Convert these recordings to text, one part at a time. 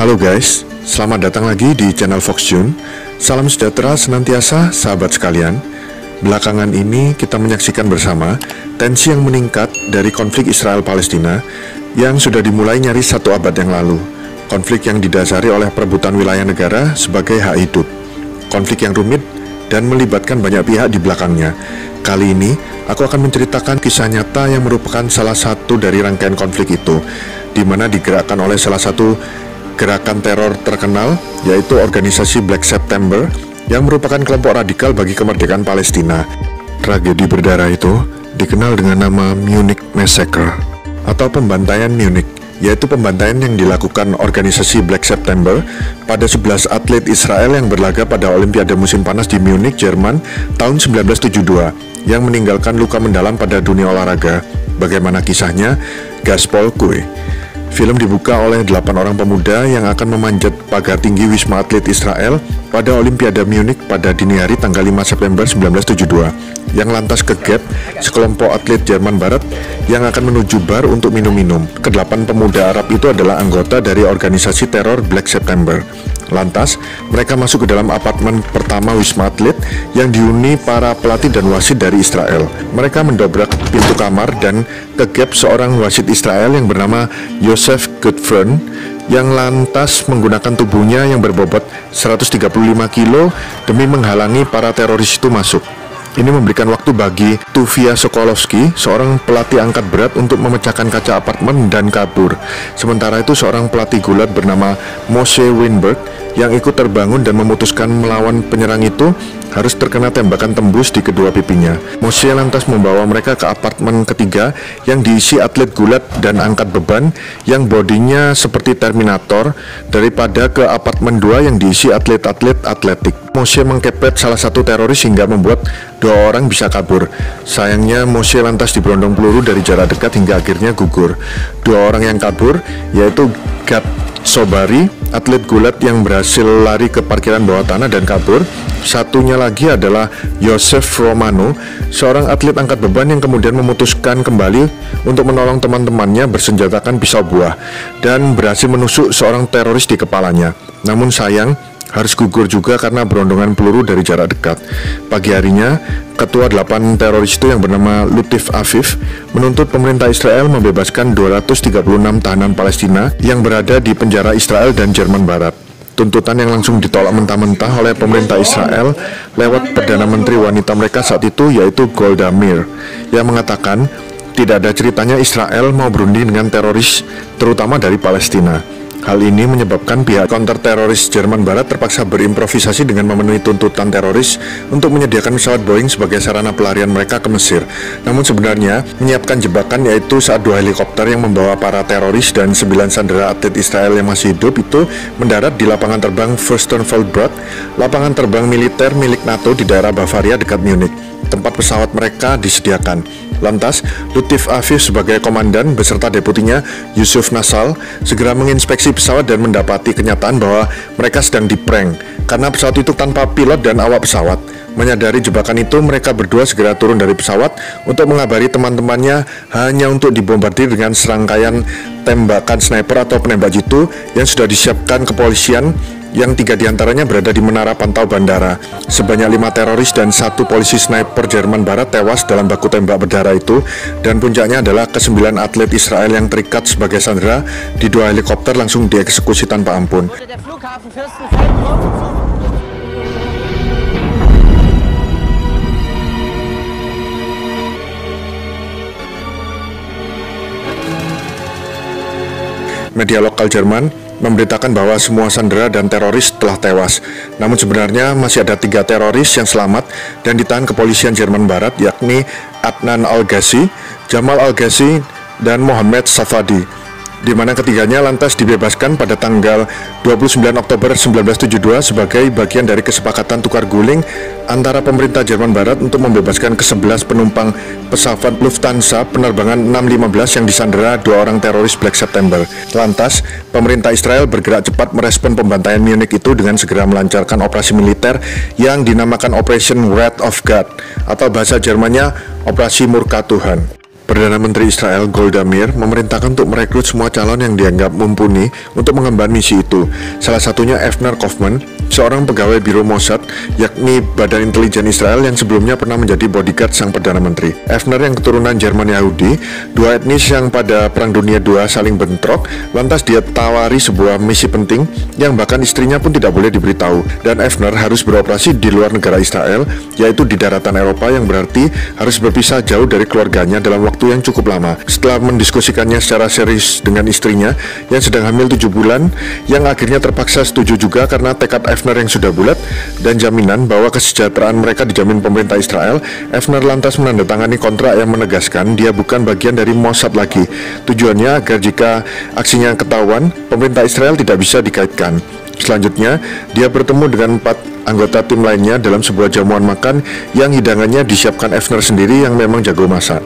Halo guys, selamat datang lagi di channel Fox Jun. Salam sejahtera senantiasa sahabat sekalian. Belakangan ini kita menyaksikan bersama tensi yang meningkat dari konflik Israel-Palestina yang sudah dimulai nyaris 1 abad yang lalu. Konflik yang didasari oleh perebutan wilayah negara sebagai hak hidup. Konflik yang rumit dan melibatkan banyak pihak di belakangnya. Kali ini aku akan menceritakan kisah nyata yang merupakan salah satu dari rangkaian konflik itu, di mana digerakkan oleh salah satu gerakan teror terkenal, yaitu organisasi Black September, yang merupakan kelompok radikal bagi kemerdekaan Palestina. Tragedi berdarah itu dikenal dengan nama Munich Massacre, atau pembantaian Munich, yaitu pembantaian yang dilakukan organisasi Black September pada 11 atlet Israel yang berlaga pada Olimpiade musim panas di Munich, Jerman, tahun 1972, yang meninggalkan luka mendalam pada dunia olahraga. Bagaimana kisahnya? Gaspol Kue. Film dibuka oleh 8 orang pemuda yang akan memanjat pagar tinggi Wisma Atlet Israel pada Olimpiade Munich pada dini hari tanggal 5 September 1972, yang lantas kegep sekelompok atlet Jerman Barat yang akan menuju bar untuk minum-minum. Ke-8 pemuda Arab itu adalah anggota dari organisasi teror Black September. Lantas, mereka masuk ke dalam apartemen pertama Wisma Atlet yang dihuni para pelatih dan wasit dari Israel. Mereka mendobrak pintu kamar dan kegep seorang wasit Israel yang bernama Yosef Gutfreund yang lantas menggunakan tubuhnya yang berbobot 135 kilo demi menghalangi para teroris itu masuk. Ini memberikan waktu bagi Tuvia Sokolovsky, seorang pelatih angkat berat, untuk memecahkan kaca apartemen dan kabur. Sementara itu seorang pelatih gulat bernama Moshe Weinberg yang ikut terbangun dan memutuskan melawan penyerang itu harus terkena tembakan tembus di kedua pipinya. Moshe lantas membawa mereka ke apartemen ketiga yang diisi atlet gulat dan angkat beban yang bodinya seperti Terminator, daripada ke apartemen 2 yang diisi atlet-atlet atletik. Moshe mengkepet salah satu teroris hingga membuat 2 orang bisa kabur. Sayangnya Moshe lantas diberondong peluru dari jarak dekat hingga akhirnya gugur. 2 orang yang kabur yaitu Gad Sobari, atlet gulat yang berhasil lari ke parkiran bawah tanah dan kabur. Satunya lagi adalah Yosef Romano, seorang atlet angkat beban yang kemudian memutuskan kembali untuk menolong teman-temannya bersenjatakan pisau buah dan berhasil menusuk seorang teroris di kepalanya. Namun sayang, harus gugur juga karena berondongan peluru dari jarak dekat. Pagi harinya, ketua 8 teroris itu yang bernama Lutif Afif menuntut pemerintah Israel membebaskan 236 tahanan Palestina yang berada di penjara Israel dan Jerman Barat. Tuntutan yang langsung ditolak mentah-mentah oleh pemerintah Israel lewat Perdana Menteri wanita mereka saat itu, yaitu Golda Meir, yang mengatakan tidak ada ceritanya Israel mau berunding dengan teroris, terutama dari Palestina. Hal ini menyebabkan pihak counter-teroris Jerman Barat terpaksa berimprovisasi dengan memenuhi tuntutan teroris untuk menyediakan pesawat Boeing sebagai sarana pelarian mereka ke Mesir. Namun sebenarnya menyiapkan jebakan, yaitu saat 2 helikopter yang membawa para teroris dan 9 sandera atlet Israel yang masih hidup itu mendarat di lapangan terbang Fürstenfeldbruck, lapangan terbang militer milik NATO di daerah Bavaria dekat Munich. Tempat pesawat mereka disediakan. Lantas, Lutif Afif sebagai komandan beserta deputinya Yusuf Nasal segera menginspeksi pesawat dan mendapati kenyataan bahwa mereka sedang diprank karena pesawat itu tanpa pilot dan awak pesawat. Menyadari jebakan itu, mereka berdua segera turun dari pesawat untuk mengabari teman-temannya, hanya untuk dibombardir dengan serangkaian tembakan sniper atau penembak jitu yang sudah disiapkan kepolisian, yang 3 diantaranya berada di menara pantau bandara. Sebanyak 5 teroris dan 1 polisi sniper Jerman Barat tewas dalam baku tembak berdarah itu, dan puncaknya adalah ke-9 atlet Israel yang terikat sebagai sandera di 2 helikopter langsung dieksekusi tanpa ampun. Media lokal Jerman memberitakan bahwa semua sandera dan teroris telah tewas. Namun sebenarnya masih ada 3 teroris yang selamat dan ditahan kepolisian Jerman Barat, yakni Adnan Al-Ghazi, Jamal Al-Ghazi, dan Mohammed Safadi, di mana ketiganya lantas dibebaskan pada tanggal 29 Oktober 1972 sebagai bagian dari kesepakatan tukar guling antara pemerintah Jerman Barat untuk membebaskan ke-11 penumpang pesawat Lufthansa penerbangan 615 yang disandera 2 orang teroris Black September. Lantas, pemerintah Israel bergerak cepat merespon pembantaian Munich itu dengan segera melancarkan operasi militer yang dinamakan Operation Wrath of God, atau bahasa Jermannya Operasi Murka Tuhan. Perdana Menteri Israel Golda Meir memerintahkan untuk merekrut semua calon yang dianggap mumpuni untuk mengemban misi itu. Salah satunya Avner Kaufman, seorang pegawai Biro Mossad, yakni Badan Intelijen Israel yang sebelumnya pernah menjadi bodyguard sang Perdana Menteri. Avner yang keturunan Jerman Yahudi, dua etnis yang pada Perang Dunia II saling bentrok, lantas dia tawari sebuah misi penting yang bahkan istrinya pun tidak boleh diberitahu. Dan Avner harus beroperasi di luar negara Israel, yaitu di daratan Eropa, yang berarti harus berpisah jauh dari keluarganya dalam waktu yang cukup lama. Setelah mendiskusikannya secara serius dengan istrinya yang sedang hamil 7 bulan, yang akhirnya terpaksa setuju juga karena tekad Avner yang sudah bulat dan jaminan bahwa kesejahteraan mereka dijamin pemerintah Israel, Avner lantas menandatangani kontrak yang menegaskan dia bukan bagian dari Mossad lagi. Tujuannya agar jika aksinya ketahuan, pemerintah Israel tidak bisa dikaitkan. Selanjutnya, dia bertemu dengan 4 anggota tim lainnya dalam sebuah jamuan makan yang hidangannya disiapkan Avner sendiri yang memang jago masak.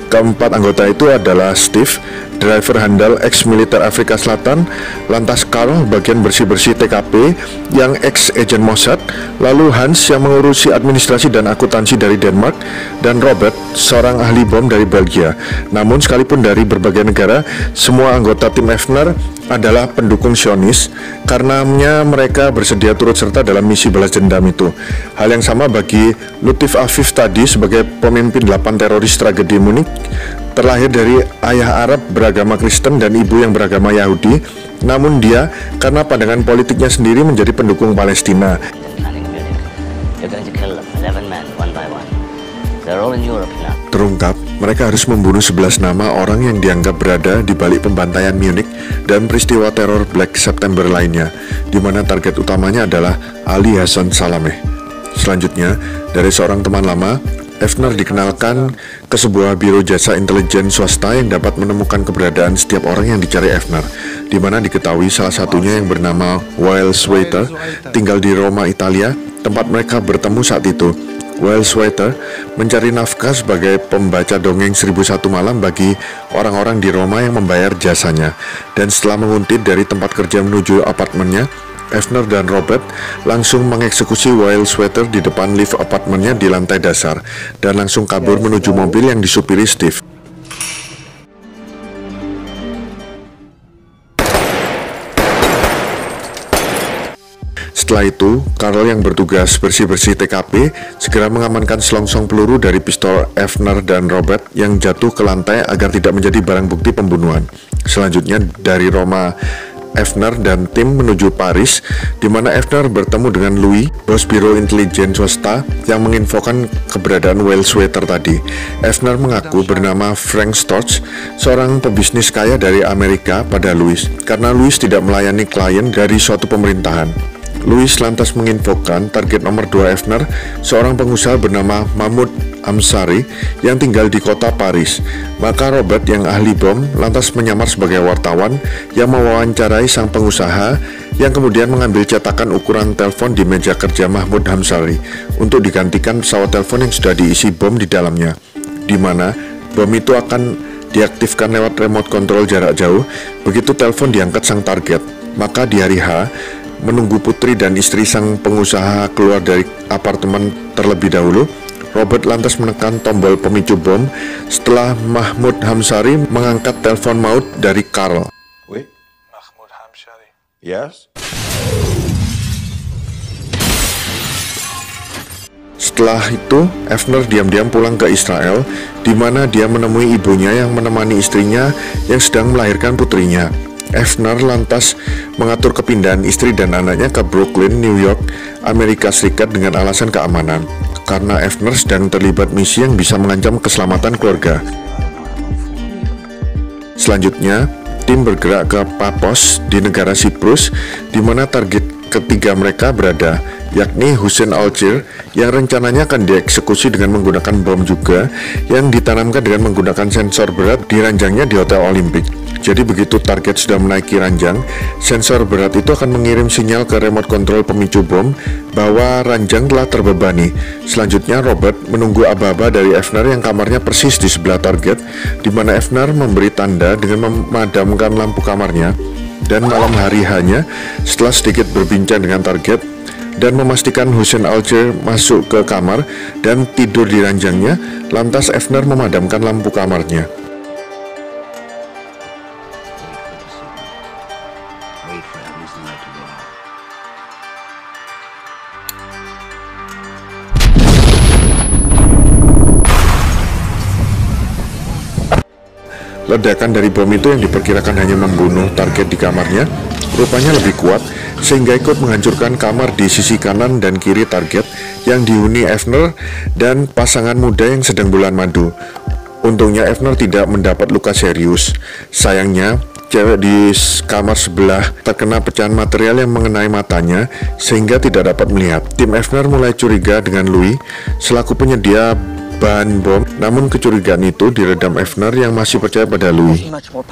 Keempat anggota itu adalah Steve, driver handal ex-militer Afrika Selatan, lantas Karl, bagian bersih-bersih TKP yang ex-agen Mossad, lalu Hans yang mengurusi administrasi dan akuntansi dari Denmark, dan Robert, seorang ahli bom dari Belgia. Namun sekalipun dari berbagai negara, semua anggota tim Avner adalah pendukung Zionis, karenanya mereka bersedia turut serta dalam misi balas dendam itu. Hal yang sama bagi Lutif Afif tadi sebagai pemimpin 8 teroris tragedi Munich, terlahir dari ayah Arab beragama Kristen dan ibu yang beragama Yahudi, namun dia karena pandangan politiknya sendiri menjadi pendukung Palestina. Terungkap, mereka harus membunuh 11 nama orang yang dianggap berada di balik pembantaian Munich dan peristiwa teror Black September lainnya, di mana target utamanya adalah Ali Hassan Salameh. Selanjutnya, dari seorang teman lama, Avner dikenalkan ke sebuah biro jasa intelijen swasta yang dapat menemukan keberadaan setiap orang yang dicari Avner, di mana diketahui salah satunya yang bernama Wael Sweater tinggal di Roma, Italia, tempat mereka bertemu saat itu. Wael Sweater mencari nafkah sebagai pembaca dongeng 1001 malam bagi orang-orang di Roma yang membayar jasanya. Dan setelah menguntit dari tempat kerja menuju apartemennya, Avner dan Robert langsung mengeksekusi Wael Sweater di depan lift apartemennya di lantai dasar dan langsung kabur menuju mobil yang disupiri Steve. Setelah itu, Karl yang bertugas bersih-bersih TKP segera mengamankan selongsong peluru dari pistol Avner dan Robert yang jatuh ke lantai agar tidak menjadi barang bukti pembunuhan. Selanjutnya, dari Roma, Avner dan tim menuju Paris, di mana Avner bertemu dengan Louis, bos biro intelijen swasta yang menginfokan keberadaan Wael Sweater tadi. Avner mengaku bernama Frank Storch, seorang pebisnis kaya dari Amerika pada Louis, karena Louis tidak melayani klien dari suatu pemerintahan. Louis lantas menginfokan target nomor 2 Avner, seorang pengusaha bernama Mahmoud Hamshari yang tinggal di kota Paris. Maka Robert yang ahli bom lantas menyamar sebagai wartawan yang mewawancarai sang pengusaha yang kemudian mengambil cetakan ukuran telepon di meja kerja Mahmoud Hamshari untuk digantikan pesawat telepon yang sudah diisi bom di dalamnya, di mana bom itu akan diaktifkan lewat remote control jarak jauh begitu telepon diangkat sang target. Maka di hari H, menunggu putri dan istri sang pengusaha keluar dari apartemen terlebih dahulu, Robert lantas menekan tombol pemicu bom setelah Mahmoud Hamshari mengangkat telepon maut dari Karl. Oui, Mahmoud Hamshari. Yes. Setelah itu, Avner diam-diam pulang ke Israel, di mana dia menemui ibunya yang menemani istrinya yang sedang melahirkan putrinya. Avner lantas mengatur kepindahan istri dan anaknya ke Brooklyn, New York, Amerika Serikat dengan alasan keamanan, karena Avner sedang terlibat misi yang bisa mengancam keselamatan keluarga. Selanjutnya, tim bergerak ke Paphos di negara Siprus, di mana target ketiga mereka berada, yakni Hussein Al-Shir yang rencananya akan dieksekusi dengan menggunakan bom juga yang ditanamkan dengan menggunakan sensor berat di ranjangnya di Hotel Olimpik. Jadi begitu target sudah menaiki ranjang, sensor berat itu akan mengirim sinyal ke remote control pemicu bom bahwa ranjang telah terbebani. Selanjutnya Robert menunggu aba-aba dari Avner yang kamarnya persis di sebelah target, di mana Avner memberi tanda dengan memadamkan lampu kamarnya. Dan malam hari hanya, setelah sedikit berbincang dengan target, dan memastikan Hussein Al-Shir masuk ke kamar dan tidur di ranjangnya. Lantas Evner memadamkan lampu kamarnya. Ledakan dari bom itu yang diperkirakan hanya membunuh target di kamarnya, rupanya lebih kuat sehingga ikut menghancurkan kamar di sisi kanan dan kiri target yang dihuni Evner dan pasangan muda yang sedang bulan madu. Untungnya Evner tidak mendapat luka serius. Sayangnya, cewek di kamar sebelah terkena pecahan material yang mengenai matanya sehingga tidak dapat melihat. Tim Evner mulai curiga dengan Louis selaku penyedia bahan bom, namun kecurigaan itu diredam Evner yang masih percaya pada Louis.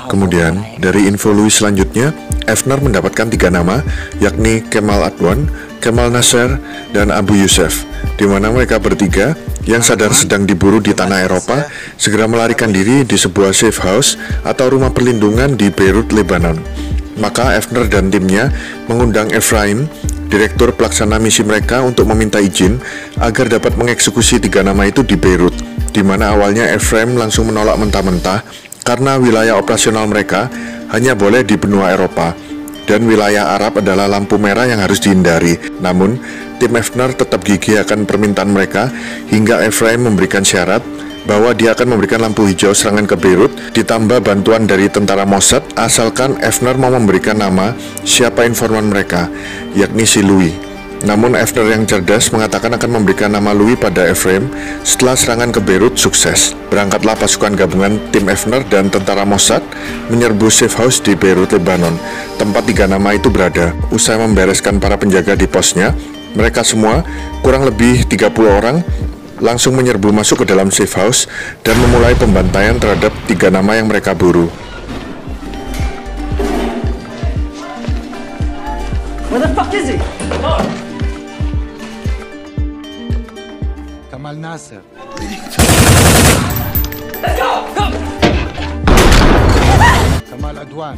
Kemudian, dari info Louis selanjutnya, Evner mendapatkan 3 nama, yakni Kemal Adwan, Kemal Nasser, dan Abu Yusuf, di mana mereka bertiga yang sadar sedang diburu di tanah Eropa, segera melarikan diri di sebuah safe house atau rumah perlindungan di Beirut, Lebanon. Maka Evner dan timnya mengundang Ephraim, direktur pelaksana misi mereka, untuk meminta izin agar dapat mengeksekusi 3 nama itu di Beirut, di mana awalnya Ephraim langsung menolak mentah-mentah karena wilayah operasional mereka hanya boleh di benua Eropa dan wilayah Arab adalah lampu merah yang harus dihindari. Namun, tim Evner tetap gigih akan permintaan mereka hingga Ephraim memberikan syarat bahwa dia akan memberikan lampu hijau serangan ke Beirut ditambah bantuan dari tentara Mossad asalkan Evner mau memberikan nama siapa informan mereka, yakni si Louis. Namun Evner yang cerdas mengatakan akan memberikan nama Louis pada Ephraim setelah serangan ke Beirut sukses. Berangkatlah pasukan gabungan tim Evner dan tentara Mossad menyerbu safe house di Beirut, Lebanon, tempat 3 nama itu berada. Usai membereskan para penjaga di posnya, mereka semua, kurang lebih 30 orang, langsung menyerbu masuk ke dalam safe house dan memulai pembantaian terhadap 3 nama yang mereka buru. Where the fuck is he? Kemal Nasser. Let's go! Go! Kemal Adwan.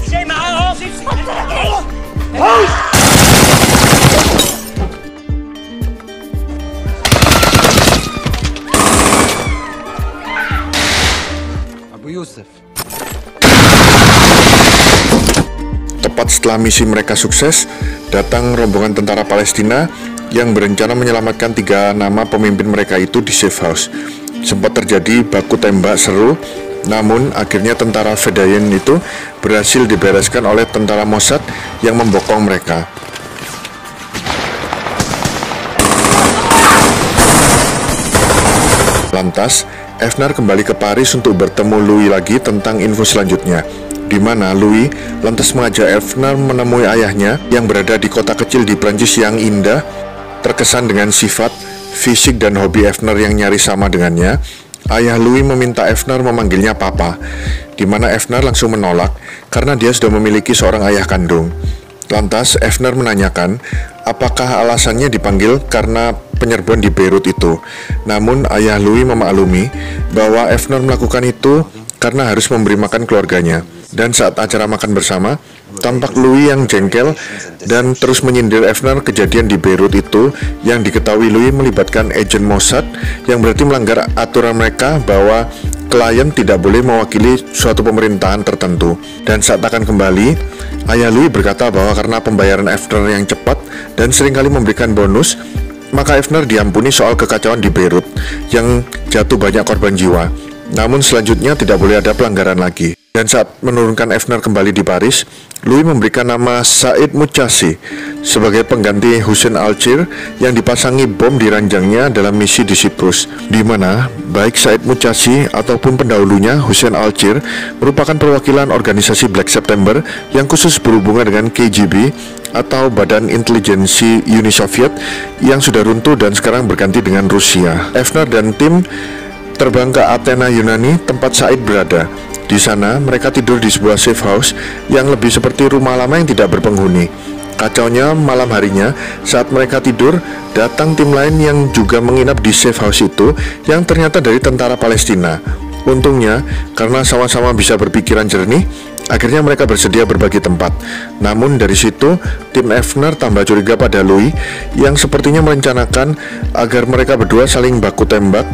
شيء معاهم Abu Yusuf. Tepat setelah misi mereka sukses, datang rombongan tentara Palestina yang berencana menyelamatkan 3 nama pemimpin mereka itu di safe house. Sempat terjadi baku tembak seru, namun akhirnya tentara Fedayeen itu berhasil dibereskan oleh tentara Mossad yang membokong mereka. Lantas, Evner kembali ke Paris untuk bertemu Louis lagi tentang info selanjutnya, di mana Louis lantas mengajak Evner menemui ayahnya yang berada di kota kecil di Prancis yang indah. Terkesan dengan sifat, fisik, dan hobi Evner yang nyaris sama dengannya, ayah Louis meminta Evner memanggilnya Papa, di mana Evner langsung menolak karena dia sudah memiliki seorang ayah kandung. Lantas Evner menanyakan apakah alasannya dipanggil karena penyerbuan di Beirut itu. Namun ayah Louis memaklumi bahwa Evner melakukan itu karena harus memberi makan keluarganya. Dan saat acara makan bersama, tampak Louis yang jengkel dan terus menyindir Evner kejadian di Beirut itu yang diketahui Louis melibatkan agen Mossad yang berarti melanggar aturan mereka bahwa klien tidak boleh mewakili suatu pemerintahan tertentu. Dan saat akan kembali, ayah Louis berkata bahwa karena pembayaran Evner yang cepat dan seringkali memberikan bonus, maka Evner diampuni soal kekacauan di Beirut yang jatuh banyak korban jiwa. Namun selanjutnya tidak boleh ada pelanggaran lagi. Dan saat menurunkan Evner kembali di Paris, Louis memberikan nama Said Muchasi sebagai pengganti Hussein Al-Shir yang dipasangi bom di ranjangnya dalam misi di Siprus, di mana baik Said Muchasi ataupun pendahulunya Hussein Al-Shir merupakan perwakilan organisasi Black September yang khusus berhubungan dengan KGB atau Badan Intelijensi Uni Soviet yang sudah runtuh dan sekarang berganti dengan Rusia. Evner dan tim terbang ke Athena, Yunani, tempat Said berada. Di sana, mereka tidur di sebuah safe house yang lebih seperti rumah lama yang tidak berpenghuni. Kacaunya malam harinya, saat mereka tidur, datang tim lain yang juga menginap di safe house itu yang ternyata dari tentara Palestina. Untungnya, karena sama-sama bisa berpikiran jernih, Akhirnya mereka bersedia berbagi tempat. Namun dari situ tim Evner tambah curiga pada Louis yang sepertinya merencanakan agar mereka berdua saling baku tembak.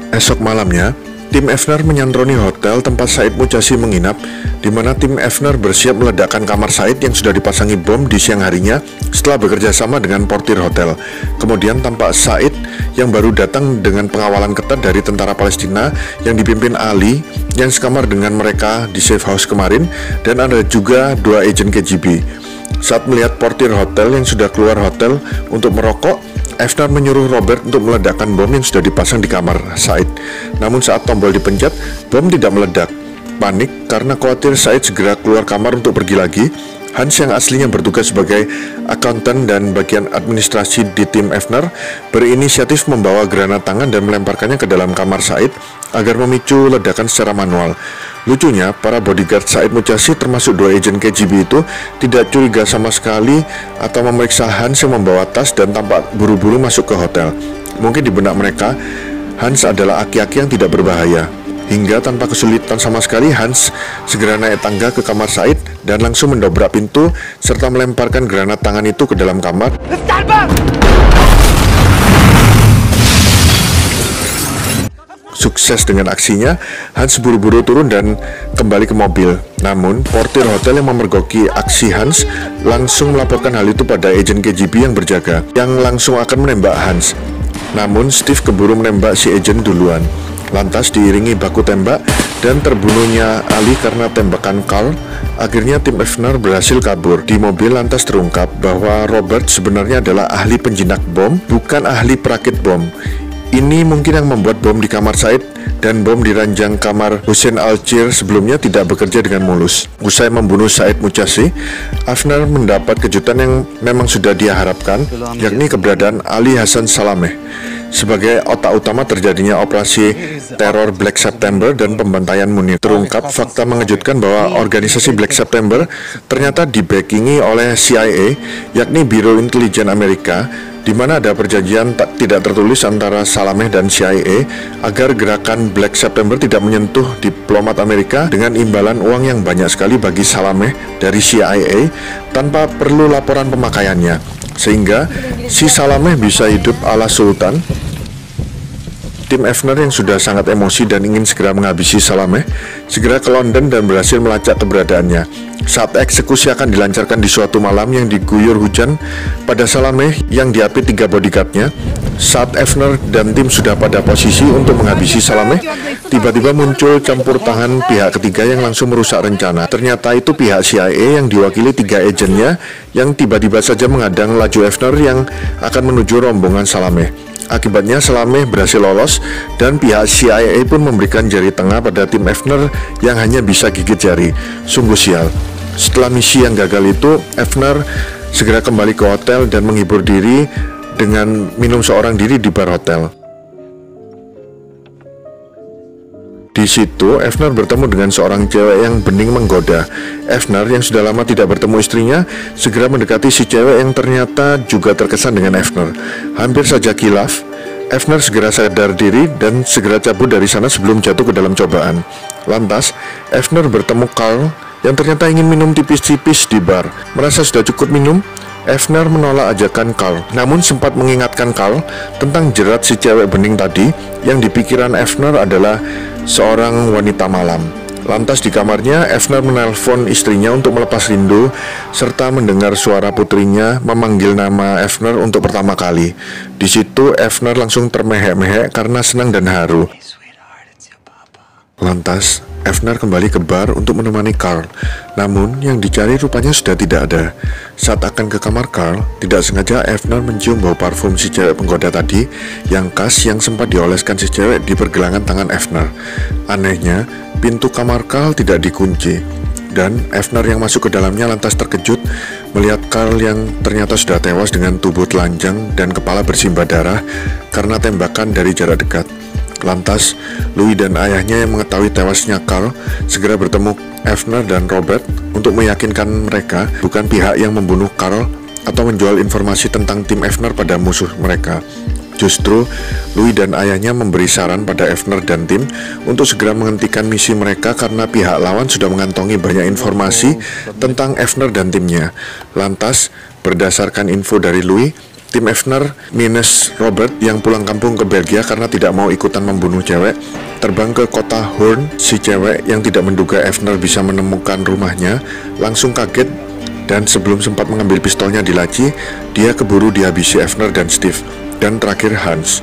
Esok malamnya, tim Evner menyantroni hotel tempat Said Mujasi menginap, di mana tim Evner bersiap meledakkan kamar Said yang sudah dipasangi bom di siang harinya setelah bekerja sama dengan portir hotel. Kemudian tampak Said yang baru datang dengan pengawalan ketat dari tentara Palestina yang dipimpin Ali yang sekamar dengan mereka di safe house kemarin, dan ada juga 2 agen KGB. Saat melihat portir hotel yang sudah keluar hotel untuk merokok, Evner menyuruh Robert untuk meledakkan bom yang sudah dipasang di kamar Said. Namun saat tombol dipencet, bom tidak meledak. Panik karena khawatir Said segera keluar kamar untuk pergi lagi, Hans yang aslinya bertugas sebagai akuntan dan bagian administrasi di tim Evner berinisiatif membawa granat tangan dan melemparkannya ke dalam kamar Said agar memicu ledakan secara manual. Lucunya, para bodyguard Said Mujasi termasuk 2 agen KGB itu tidak curiga sama sekali atau memeriksa Hans yang membawa tas dan tampak buru-buru masuk ke hotel. Mungkin di benak mereka, Hans adalah aki-aki yang tidak berbahaya. Hingga tanpa kesulitan sama sekali, Hans segera naik tangga ke kamar Said dan langsung mendobrak pintu serta melemparkan granat tangan itu ke dalam kamar. Sukses dengan aksinya, Hans buru-buru turun dan kembali ke mobil. Namun, portir hotel yang memergoki aksi Hans langsung melaporkan hal itu pada agen KGB yang berjaga, yang langsung akan menembak Hans. Namun, Steve keburu menembak si agen duluan. Lantas diiringi baku tembak dan terbunuhnya Ali karena tembakan Carl, akhirnya tim Evner berhasil kabur. Di mobil lantas terungkap bahwa Robert sebenarnya adalah ahli penjinak bom, bukan ahli perakit bom. Ini mungkin yang membuat bom di kamar Said dan bom di ranjang kamar Hussein Al-Shir sebelumnya tidak bekerja dengan mulus. Usai membunuh Said Mujasi, Evner mendapat kejutan yang memang sudah dia harapkan, yakni keberadaan Ali Hassan Salameh sebagai otak utama terjadinya operasi teror Black September dan pembantaian Munir. Terungkap fakta mengejutkan bahwa organisasi Black September ternyata dibackingi oleh CIA, yakni Biro Intelijen Amerika, di mana ada perjanjian tidak tertulis antara Salameh dan CIA agar gerakan Black September tidak menyentuh diplomat Amerika dengan imbalan uang yang banyak sekali bagi Salameh dari CIA tanpa perlu laporan pemakaiannya, sehingga si Salameh bisa hidup ala sultan. Tim Evner yang sudah sangat emosi dan ingin segera menghabisi Salameh segera ke London dan berhasil melacak keberadaannya. Saat eksekusi akan dilancarkan di suatu malam yang diguyur hujan pada Salameh yang diapit 3 bodyguardnya. Saat Evner dan tim sudah pada posisi untuk menghabisi Salameh, tiba-tiba muncul campur tangan pihak ketiga yang langsung merusak rencana. Ternyata itu pihak CIA yang diwakili 3 agennya yang tiba-tiba saja menghadang laju Evner yang akan menuju rombongan Salameh. Akibatnya Salameh berhasil lolos dan pihak CIA pun memberikan jari tengah pada tim Evner yang hanya bisa gigit jari. Sungguh sial. Setelah misi yang gagal itu, Evner segera kembali ke hotel dan menghibur diri dengan minum seorang diri di bar hotel. Di situ, Evner bertemu dengan seorang cewek yang bening menggoda. Evner yang sudah lama tidak bertemu istrinya segera mendekati si cewek yang ternyata juga terkesan dengan Evner. Hampir saja kilaf, Evner segera sadar diri dan segera cabut dari sana sebelum jatuh ke dalam cobaan. Lantas, Evner bertemu Carl yang ternyata ingin minum tipis-tipis di bar. Merasa sudah cukup minum, Evner menolak ajakan Carl, namun sempat mengingatkan Carl tentang jerat si cewek bening tadi yang di pikiran Evner adalah seorang wanita malam. Lantas di kamarnya, Evner menelpon istrinya untuk melepas rindu serta mendengar suara putrinya memanggil nama Evner untuk pertama kali. Di situ Evner langsung termehek-mehek karena senang dan haru. Lantas Evner kembali ke bar untuk menemani Carl, namun yang dicari rupanya sudah tidak ada. Saat akan ke kamar Carl, tidak sengaja Evner mencium bau parfum si cewek penggoda tadi yang khas yang sempat dioleskan si cewek di pergelangan tangan Evner. Anehnya, pintu kamar Carl tidak dikunci, dan Evner yang masuk ke dalamnya lantas terkejut melihat Carl yang ternyata sudah tewas dengan tubuh telanjang dan kepala bersimbah darah karena tembakan dari jarak dekat. Lantas, Louis dan ayahnya yang mengetahui tewasnya Carl segera bertemu Evner dan Robert untuk meyakinkan mereka bukan pihak yang membunuh Carl atau menjual informasi tentang tim Evner pada musuh mereka. Justru, Louis dan ayahnya memberi saran pada Evner dan tim untuk segera menghentikan misi mereka karena pihak lawan sudah mengantongi banyak informasi tentang Evner dan timnya. Lantas, berdasarkan info dari Louis, tim Evner minus Robert yang pulang kampung ke Belgia karena tidak mau ikutan membunuh cewek, terbang ke kota Hoorn. Si cewek yang tidak menduga Evner bisa menemukan rumahnya langsung kaget dan sebelum sempat mengambil pistolnya di laci, dia keburu dihabisi Evner dan Steve. Dan terakhir Hans.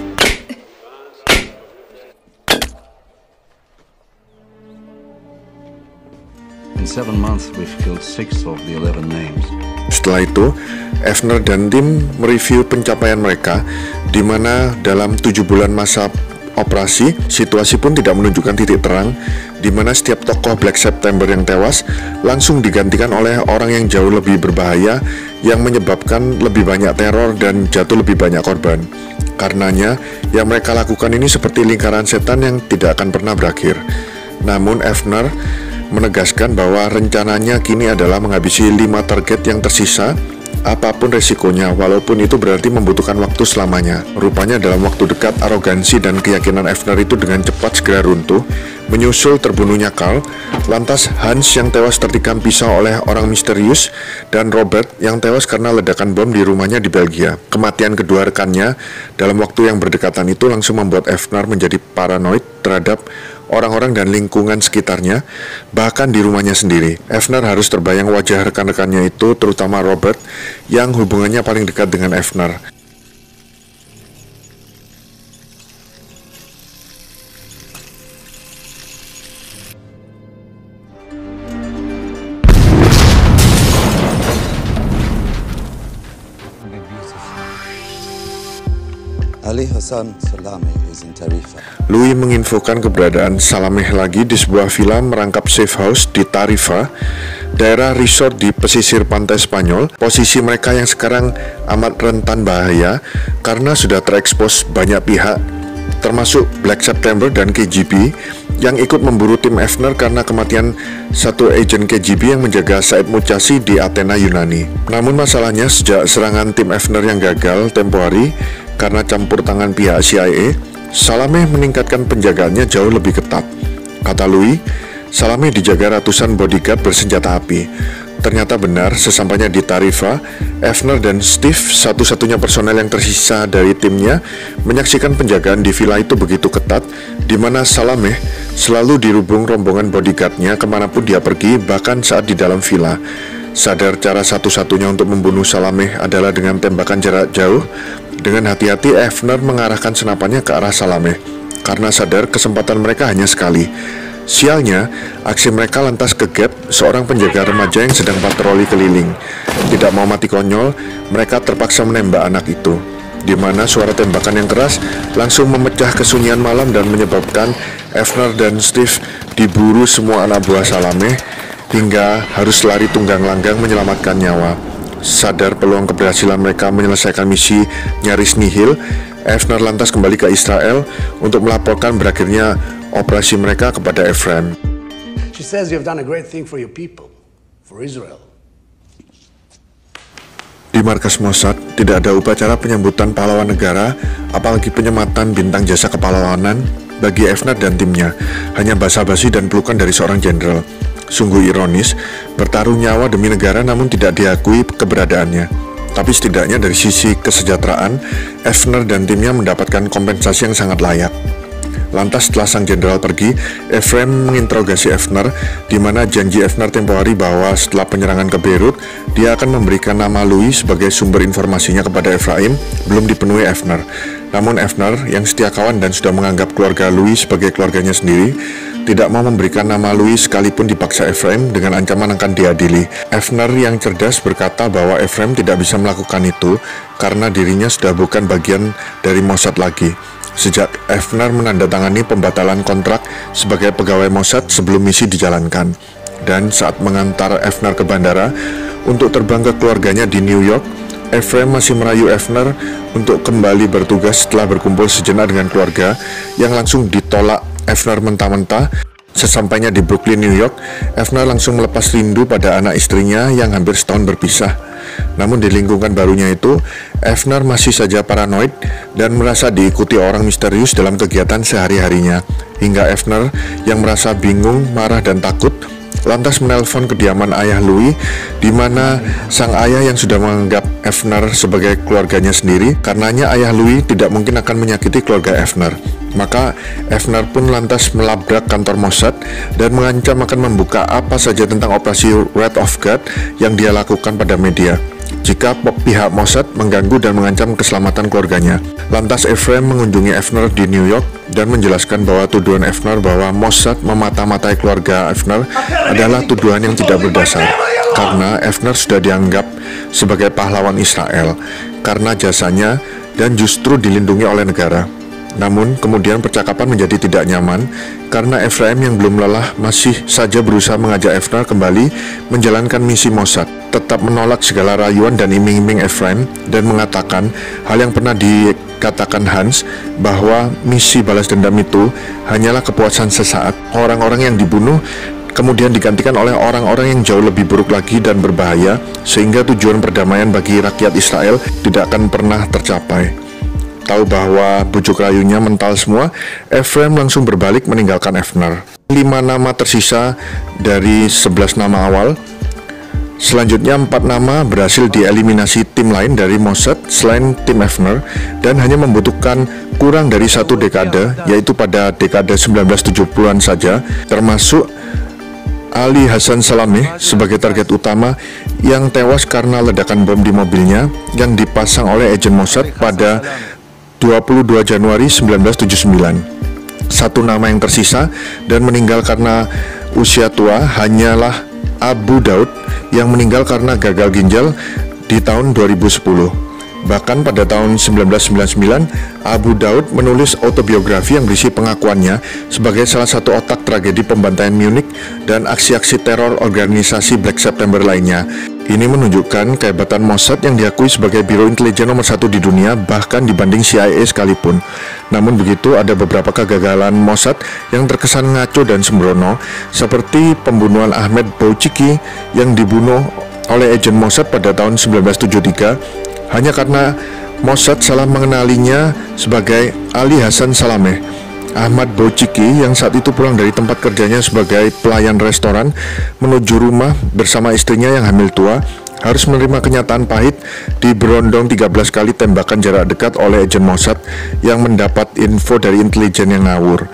In 7 months, we've killed 6 of the 11 names. Setelah itu, Evner dan tim mereview pencapaian mereka, di mana dalam 7 bulan masa operasi, situasi pun tidak menunjukkan titik terang, di mana setiap tokoh Black September yang tewas langsung digantikan oleh orang yang jauh lebih berbahaya, yang menyebabkan lebih banyak teror dan jatuh lebih banyak korban. Karenanya, yang mereka lakukan ini seperti lingkaran setan yang tidak akan pernah berakhir. Namun Evner menegaskan bahwa rencananya kini adalah menghabisi 5 target yang tersisa, apapun resikonya, walaupun itu berarti membutuhkan waktu selamanya. Rupanya dalam waktu dekat, arogansi dan keyakinan Evner itu dengan cepat segera runtuh, menyusul terbunuhnya Carl, lantas Hans yang tewas tertikam pisau oleh orang misterius, dan Robert yang tewas karena ledakan bom di rumahnya di Belgia. Kematian kedua rekannya dalam waktu yang berdekatan itu langsung membuat Evner menjadi paranoid terhadap orang-orang dan lingkungan sekitarnya, bahkan di rumahnya sendiri. Evner harus terbayang wajah rekan-rekannya itu, terutama Robert, yang hubungannya paling dekat dengan Evner. Ali Hassan Salameh is in Tarifa. Louis menginfokan keberadaan Salameh lagi di sebuah villa merangkap safe house di Tarifa, daerah resort di pesisir pantai Spanyol. Posisi mereka yang sekarang amat rentan bahaya karena sudah terekspos banyak pihak, termasuk Black September dan KGB yang ikut memburu tim Evner karena kematian satu agen KGB yang menjaga Said Muchasi di Athena, Yunani. Namun masalahnya, sejak serangan tim Evner yang gagal tempo hari karena campur tangan pihak CIA, Salameh meningkatkan penjagaannya jauh lebih ketat. Kata Louis, Salameh dijaga ratusan bodyguard bersenjata api. Ternyata benar, sesampainya di Tarifa, Evner dan Steve, satu-satunya personel yang tersisa dari timnya, menyaksikan penjagaan di villa itu begitu ketat, di mana Salameh selalu dirubung rombongan bodyguardnya kemanapun dia pergi, bahkan saat di dalam villa. Sadar cara satu-satunya untuk membunuh Salameh adalah dengan tembakan jarak jauh, dengan hati-hati Evner mengarahkan senapannya ke arah Salameh, karena sadar kesempatan mereka hanya sekali. Sialnya, aksi mereka lantas kegap seorang penjaga remaja yang sedang patroli keliling. Tidak mau mati konyol, mereka terpaksa menembak anak itu, di mana suara tembakan yang keras langsung memecah kesunyian malam dan menyebabkan Evner dan Steve diburu semua anak buah Salameh, hingga harus lari tunggang langgang menyelamatkan nyawa. Sadar peluang keberhasilan mereka menyelesaikan misi nyaris nihil, Evner lantas kembali ke Israel untuk melaporkan berakhirnya operasi mereka kepada Ephraim. She says you have done a great thing for your people, for Israel. Di markas Mossad, tidak ada upacara penyambutan pahlawan negara, apalagi penyematan bintang jasa kepahlawanan bagi Evner dan timnya, hanya basa-basi dan pelukan dari seorang jenderal. Sungguh ironis, bertaruh nyawa demi negara namun tidak diakui keberadaannya. Tapi setidaknya dari sisi kesejahteraan, Evner dan timnya mendapatkan kompensasi yang sangat layak. Lantas setelah sang jenderal pergi, Ephraim menginterogasi Evner, di mana janji Evner tempo hari bahwa setelah penyerangan ke Beirut, dia akan memberikan nama Louis sebagai sumber informasinya kepada Ephraim, belum dipenuhi Evner. Namun Evner, yang setia kawan dan sudah menganggap keluarga Louis sebagai keluarganya sendiri, tidak mau memberikan nama Louis sekalipun dipaksa Ephraim dengan ancaman akan diadili. Evner yang cerdas berkata bahwa Ephraim tidak bisa melakukan itu karena dirinya sudah bukan bagian dari Mossad lagi. Sejak Evner menandatangani pembatalan kontrak sebagai pegawai Mossad sebelum misi dijalankan. Dan saat mengantar Evner ke bandara untuk terbang ke keluarganya di New York, Ephraim masih merayu Evner untuk kembali bertugas setelah berkumpul sejenak dengan keluarga, yang langsung ditolak Evner mentah-mentah Sesampainya di Brooklyn, New York, Avner langsung melepas rindu pada anak istrinya yang hampir setahun berpisah. Namun di lingkungan barunya itu, Avner masih saja paranoid dan merasa diikuti orang misterius dalam kegiatan sehari-harinya. Hingga Avner yang merasa bingung, marah, dan takut lantas menelpon kediaman ayah Louis, di mana sang ayah yang sudah menganggap Avner sebagai keluarganya sendiri, karenanya ayah Louis tidak mungkin akan menyakiti keluarga Avner. Maka Avner pun lantas melabrak kantor Mossad dan mengancam akan membuka apa saja tentang operasi Wrath of God yang dia lakukan pada media jika pihak Mossad mengganggu dan mengancam keselamatan keluarganya. Lantas Ephraim mengunjungi Avner di New York dan menjelaskan bahwa tuduhan Avner bahwa Mossad memata-matai keluarga Avner adalah tuduhan yang tidak berdasar, karena Avner sudah dianggap sebagai pahlawan Israel karena jasanya dan justru dilindungi oleh negara. Namun kemudian percakapan menjadi tidak nyaman karena Ephraim yang belum lelah masih saja berusaha mengajak Avner kembali menjalankan misi Mossad. Tetap menolak segala rayuan dan iming-iming Ephraim dan mengatakan hal yang pernah dikatakan Hans, bahwa misi balas dendam itu hanyalah kepuasan sesaat. Orang-orang yang dibunuh kemudian digantikan oleh orang-orang yang jauh lebih buruk lagi dan berbahaya, sehingga tujuan perdamaian bagi rakyat Israel tidak akan pernah tercapai. Tahu bahwa bujuk rayunya mental semua, Ephraim langsung berbalik meninggalkan Avner. 5 nama tersisa dari 11 nama awal. Selanjutnya 4 nama berhasil dieliminasi tim lain dari Mossad selain tim Avner, dan hanya membutuhkan kurang dari 1 dekade, yaitu pada dekade 1970-an saja, termasuk Ali Hassan Salameh sebagai target utama yang tewas karena ledakan bom di mobilnya yang dipasang oleh agen Mossad pada 22 Januari 1979. 1 nama yang tersisa dan meninggal karena usia tua hanyalah Abu Daud yang meninggal karena gagal ginjal di tahun 2010. Bahkan pada tahun 1999, Abu Daud menulis autobiografi yang berisi pengakuannya sebagai salah satu otak tragedi pembantaian Munich dan aksi-aksi teror organisasi Black September lainnya. Ini menunjukkan kehebatan Mossad yang diakui sebagai biro intelijen nomor 1 di dunia, bahkan dibanding CIA sekalipun. Namun begitu, ada beberapa kegagalan Mossad yang terkesan ngaco dan sembrono, seperti pembunuhan Ahmed Bouchiki yang dibunuh oleh agen Mossad pada tahun 1973 hanya karena Mossad salah mengenalinya sebagai Ali Hassan Salameh. Ahmad Bouchiki yang saat itu pulang dari tempat kerjanya sebagai pelayan restoran menuju rumah bersama istrinya yang hamil tua, harus menerima kenyataan pahit diberondong 13 kali tembakan jarak dekat oleh agen Mossad yang mendapat info dari intelijen yang ngawur.